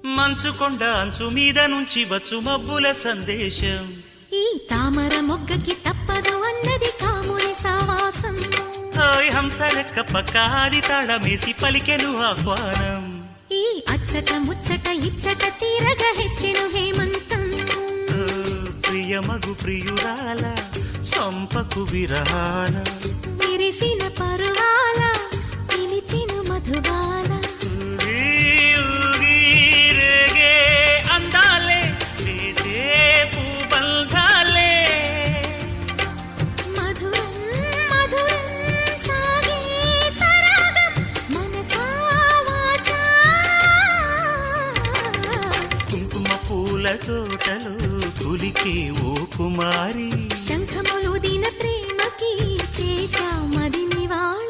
మంచుకొండ అంచు మీద నుంచి వచ్చు మబ్బుల సందేశం. ఈ తామర మొగ్గకి తప్పదు అన్నది కాముని సావాసం. హాయ్ హంసరెక్క పక్కాది తాళమేసి పలికెను ఆహ్వానం. ఈ అచ్చట ముచ్చట ఇచ్చట తీరగా హెచ్చెను హేమంతం. ప్రియమగు ప్రియురాల చంపకు విరహాల విరిసిన పరువాల పిలిచెను మధుబాల. రేగే అందాలే వేసే పూబంధాలే. మధురం మధురం సాగే సరాగం మనసా వాచా. కుంకుమ పూల తోటలో కులికే ఓ కుమారి. శంఖములు దిన ప్రేమకి చేశా మదినివాడి.